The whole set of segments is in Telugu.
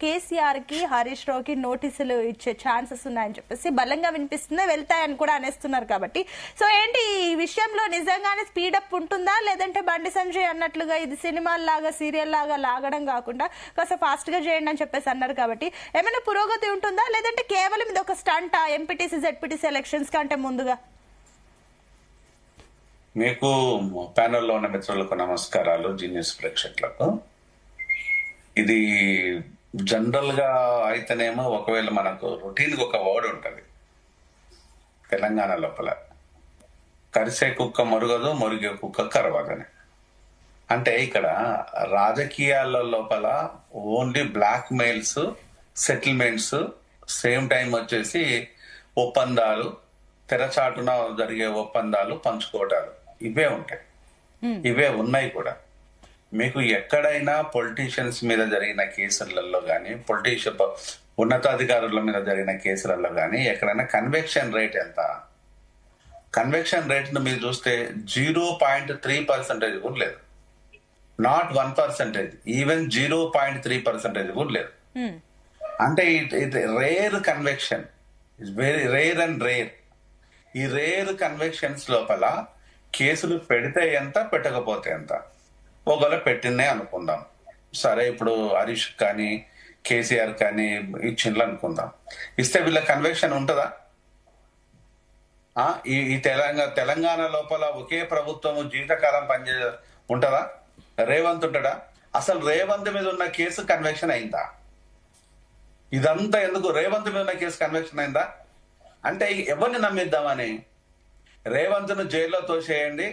కేసీఆర్ కి హరీష్ రావుకి నోటీసులు ఇచ్చే ఛాన్సెస్ ఉన్నాయని చెప్పేసి బలంగా వినిపిస్తుంది, వెళ్తాయని కూడా అనేస్తున్నారు. కాబట్టి సో ఏంటి ఈ విషయంలో నిజంగానే స్పీడప్ ఉంటుందా, లేదంటే బండి సంజయ్ అన్నట్లుగా ఇది సినిమాల లాగా సీరియల్ లాగా లాగడం కాకుండా కాస్త ఫాస్ట్ గా చేయండి అని చెప్పేసి అన్నారు. కాబట్టి ఏమైనా పురోగతి ఉంటుందా, లేదంటే కేవలం ఇది ఒక స్టంట్ ఎంపీటీసీ జెడ్పీటీసీ ఎలక్షన్స్ కంటే ముందుగా? మీకు ప్యానెల్లో ఉన్న మిత్రులకు నమస్కారాలు, జీనియస్ ప్రేక్షకులకు. ఇది జనరల్ గా అయితేనేమో ఒకవేళ మనకు రొటీన్ ఒక వర్డ్ ఉంటది తెలంగాణ లోపల, కరిసే కుక్క మరుగదు, మరుగే కుక్క కరవదని. అంటే ఇక్కడ రాజకీయాల లోపల only blackmails, settlements, same time వచ్చేసి ఒప్పందాలు, తెరచాటున జరిగే ఒప్పందాలు, పంచుకోవటాలు, ఇవే ఉంటాయి. ఇవే ఉన్నాయి కూడా. మీకు ఎక్కడైనా పొలిటీషియన్స్ మీద జరిగిన కేసులలో కానీ, ఉన్నతాధికారుల మీద జరిగిన కేసులలో కానీ ఎక్కడైనా కన్వెక్షన్ రేట్ ఎంత? కన్వెక్షన్ రేట్ ను మీరు చూస్తే 0.3% కూడా లేదు. నాట్ 1%, ఈవెన్ 0.3% కూడా లేదు. అంటే it rare conviction, it's very rare and rare. ఈ రేర్ కన్వెక్షన్స్ లోపల కేసులు పెడితే ఎంత, పెట్టకపోతే ఎంత? ఒకవేళ పెట్టిందే అనుకుందాం, సరే ఇప్పుడు హరీష్ కానీ కేసీఆర్ కానీ ఇచ్చిండ్లు అనుకుందాం, ఇస్తే వీళ్ళ కన్వెక్షన్ ఉంటుందా? ఈ తెలంగాణ లోపల ఒకే ప్రభుత్వము జీవితకాలం ఉంటుందా? రేవంత్ ఉంటాడా? అసలు రేవంత్ మీద ఉన్న కేసు కన్వెక్షన్ అయిందా? ఇదంతా ఎందుకు? రేవంత్ మీద ఉన్న కేసు కన్వెక్షన్ అయిందా? అంటే ఎవరిని నమ్మిద్దామని? రేవంత్ ను జైల్లో తోసేయండి,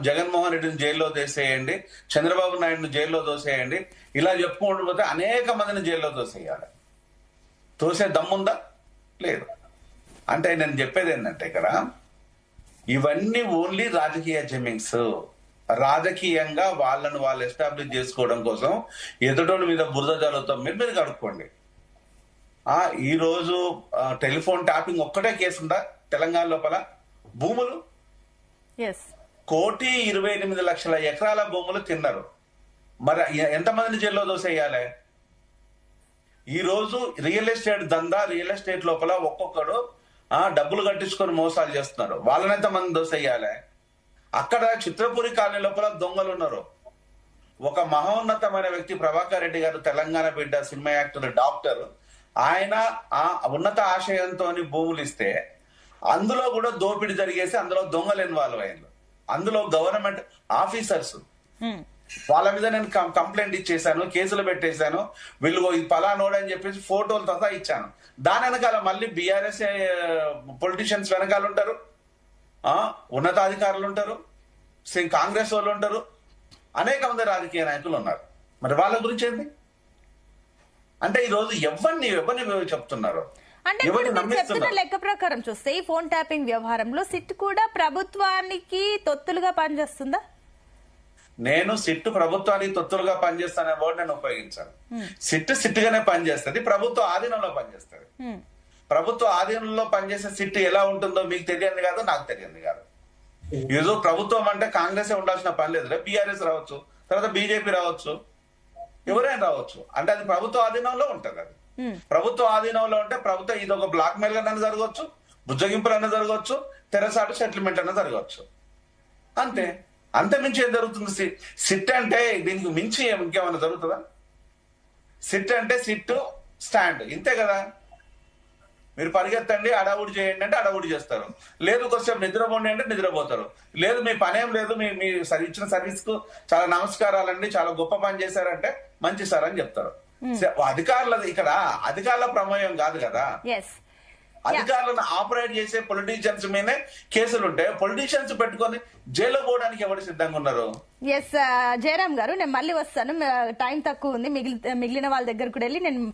జగన్మోహన్ రెడ్డిని జైల్లో తోసేయండి, చంద్రబాబు నాయుడును జైల్లో తోసేయండి, ఇలా చెప్పుకుంటూ పోతే అనేక మందిని జైల్లో తోసేయాలి. తోసే దమ్ముందా? లేదు. అంటే నేను చెప్పేది ఏంటంటే ఇక్కడ ఇవన్నీ ఓన్లీ రాజకీయ జమింగ్స్. రాజకీయంగా వాళ్ళను వాళ్ళు ఎస్టాబ్లిష్ చేసుకోవడం కోసం ఎదుటోళ్ళ మీద బురద జల్లుతాం. మీరు కడుక్కోండి. ఈ రోజు టెలిఫోన్ ట్యాపింగ్ ఒక్కటే కేసు ఉందా తెలంగాణ లోపల? భూములు 1,28,00,000 ఎకరాల భూములు తిన్నారు. మరి ఎంతమందిని జైల్లో దోసేయాలి? ఈ రోజు రియల్ ఎస్టేట్ దందా, రియల్ ఎస్టేట్ లోపల ఒక్కొక్కడు డబ్బులు కట్టించుకొని మోసాలు చేస్తున్నారు. వాళ్ళని ఎంతమంది దోసేయాలి? అక్కడ చిత్రపురి కాలనీ లోపల దొంగలు ఉన్నారు. ఒక మహోన్నతమైన వ్యక్తి ప్రభాకర్ రెడ్డి గారు, తెలంగాణ బిడ్డ, సినిమా యాక్టర్, డాక్టర్, ఆయన ఉన్నత ఆశయంతో భూములు ఇస్తే అందులో కూడా దోపిడీ జరిగేసి అందులో దొంగలు ఇన్వాల్వ్ అయ్యారు. అందులో గవర్నమెంట్ ఆఫీసర్స్, వాళ్ళ మీద నేను కంప్లైంట్ ఇచ్చేసాను, కేసులు పెట్టేశాను, వీళ్ళు పలానోడు అని చెప్పేసి ఫోటోలు తసా ఇచ్చాను. దాని వెనకాల మళ్ళీ బీఆర్ఎస్ పొలిటీషియన్స్ వెనకాల ఉంటారు, ఉన్నతాధికారులు ఉంటారు, కాంగ్రెస్ వాళ్ళు ఉంటారు, అనేక మంది రాజకీయ నాయకులు ఉన్నారు. మరి వాళ్ళ గురించి ఏంటి? అంటే ఈ రోజు ఎవరిని చెప్తున్నారు? అంటే చెప్తున్న లెక్క ప్రకారం చూస్తే ఈ ఫోన్ ట్యాపింగ్ వ్యవహారంలో సిట్ కూడా ప్రభుత్వానికి తొత్తులుగా పనిచేస్తుందా? నేను సిట్ ప్రభుత్వానికి తొత్తులుగా పనిచేస్తానే వర్డ్ నేను ఉపయోగించాను. సిట్ గానే పనిచేస్తుంది, ప్రభుత్వ ఆధీనంలో పనిచేస్తుంది. ప్రభుత్వ ఆధీనంలో పనిచేసే సిట్ ఎలా ఉంటుందో మీకు తెలియదు కాదు, నాకు తెలియదు కాదు. ఈరోజు ప్రభుత్వం అంటే కాంగ్రెస్ ఉండాల్సిన పని లేదు. బీఆర్ఎస్ రావచ్చు, తర్వాత బీజేపీ రావచ్చు, ఎవరైనా రావచ్చు. అంటే అది ప్రభుత్వ ఆధీనంలో ఉంటది. అది ప్రభుత్వ ఆధీనంలో ఉంటే ప్రభుత్వం ఇది ఒక బ్లాక్ మెయిల్ అన్న జరగవచ్చు, బుజ్జగింపులు అన్న జరగవచ్చు, తెరసాటు సెటిల్మెంట్ అన్న జరగవచ్చు. అంతే. అంతే మించి ఏం జరుగుతుంది? సిట్ అంటే దీనికి మించి ఇంకేమైనా జరుగుతుందా? సిట్ అంటే సిట్ స్టాండ్, ఇంతే కదా. మీరు పరిగెత్తండి, అడావుడి చేయండి అంటే అడావుడి చేస్తారు, లేదు కొంచెం నిద్రపోండి అంటే నిద్రపోతారు, లేదు మీ పనేం లేదు, మీ ఇచ్చిన సర్వీస్ కు చాలా నమస్కారాలండి, చాలా గొప్ప పని చేశారంటే మంచి సార్ అని చెప్తారు. అధికారులది ఇక్కడ అధికారుల ప్రమేయం కాదు కదా. అధికారులను ఆపరేట్ చేసే పొలిటీషియన్స్ మీదే కేసులు ఉంటాయి. పొలిటీషియన్స్ పెట్టుకొని జైల్లో పోవడానికి ఎవరు సిద్ధంగా ఉన్నారు? జయరామ్ గారు, నేను మళ్ళీ వస్తాను, టైం తక్కువ ఉంది, మిగిలిన వాళ్ళ దగ్గర కూడా వెళ్ళి నేను